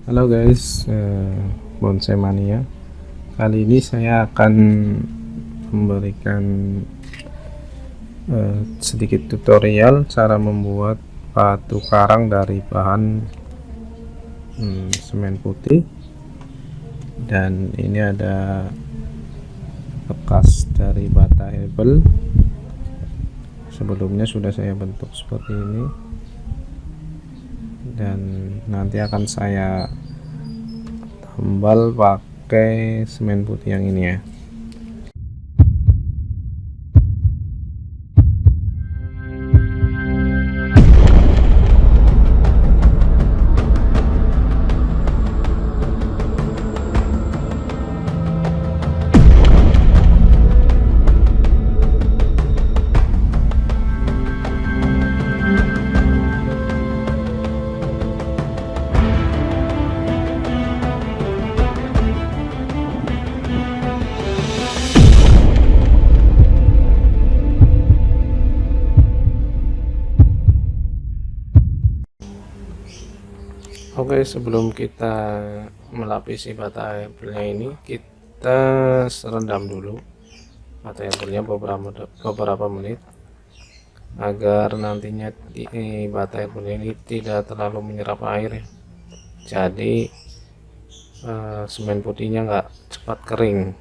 Halo guys, Bonsai Mania. Kali ini saya akan memberikan sedikit tutorial cara membuat batu karang dari bahan semen putih. Dan ini ada bekas dari bata hebel. Sebelumnya sudah saya bentuk seperti ini, dan nanti akan saya tambal pakai semen putih yang ini ya. Oke, sebelum kita melapisi bata hebelnya ini, kita rendam dulu bata hebelnya beberapa menit agar nantinya bata hebelnya ini tidak terlalu menyerap air ya. Jadi semen putihnya nggak cepat kering.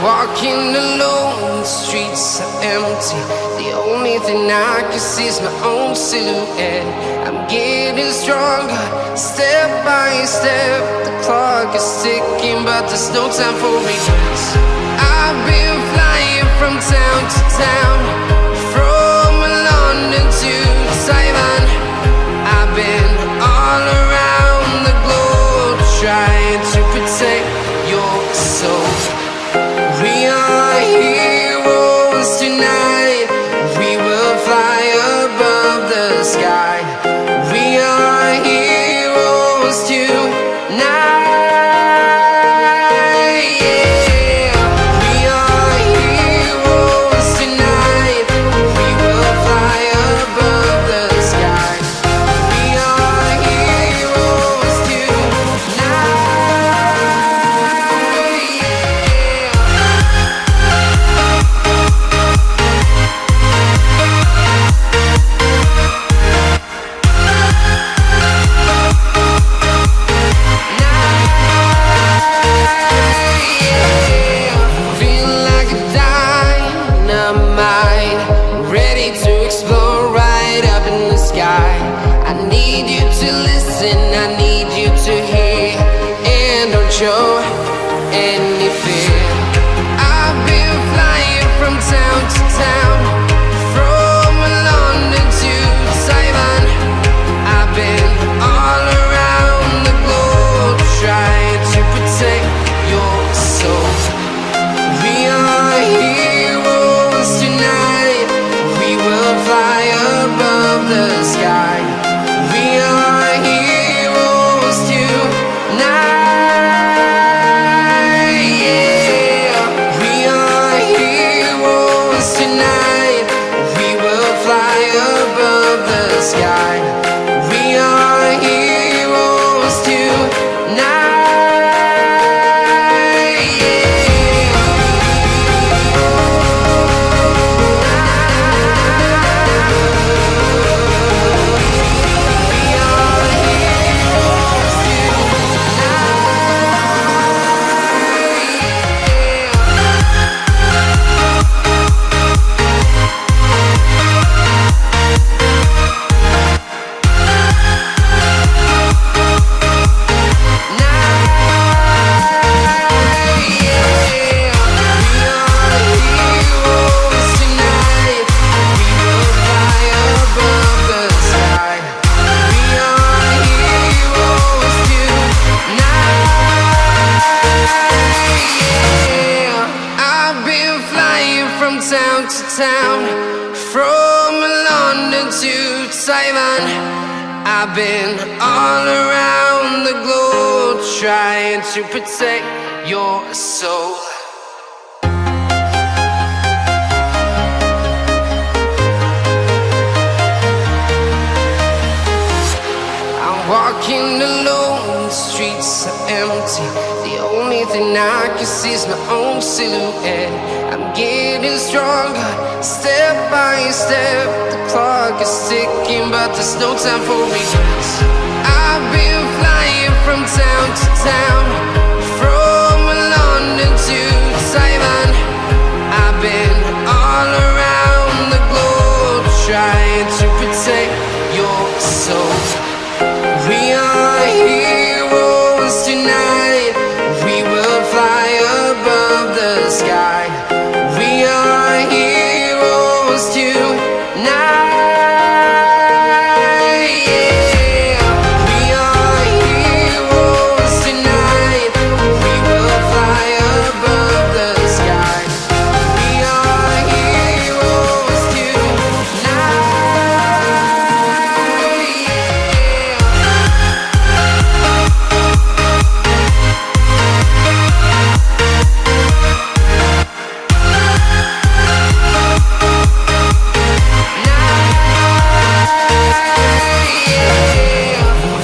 Walking alone, the streets are empty. The only thing I can see is my own silhouette. I'm getting stronger, step by step. The clock is ticking, but there's no time for regrets. I've been flying from town to town, from London to Taiwan. I've been all around the globe, trying to protect your soul. We are heroes tonight. We will fly above the sky. We are heroes tonight. Yeah. We are heroes tonight. We will fly above the sky. We are heroes tonight. Show any fear. I've been flying from town to town, from London to Taiwan. I've been all around the globe, trying to protect your soul. We are heroes tonight. We will fly above the sky. We are heroes tonight. Sky. We are heroes tonight. Town, from London to Taiwan. I've been all around the globe trying to protect your soul. I'm walking alone, the streets are empty. The only thing I can see is my own silhouette. I'm getting stronger, step by step. The clock is ticking, but there's no time for regrets. I've been flying from town to town, from London to Taiwan. I've been all around the globe trying to protect your soul. We are heroes tonight. We will fly above the sky. We are heroes tonight. Yeah. We are heroes tonight. We will fly above the sky. We are heroes tonight.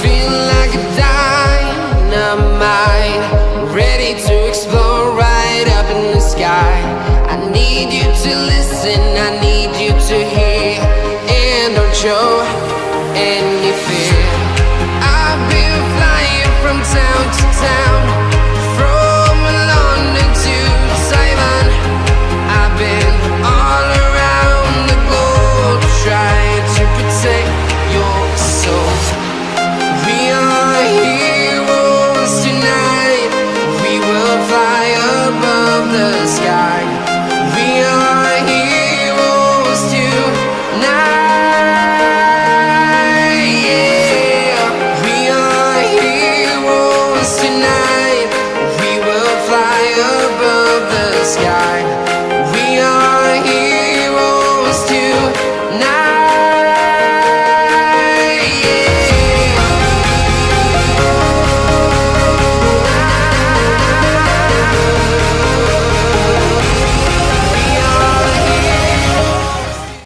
Feeling like a dynamite, ready to explode right up in the sky. I need you to listen, I need you to hear, and don't show any fear. I've been flying from town to town, from London to Taiwan. I've been all around the globe trying to protect your soul. We are heroes tonight. We will fly above the sky. We are heroes tonight. Yeah. We are heroes tonight. We will fly above the sky.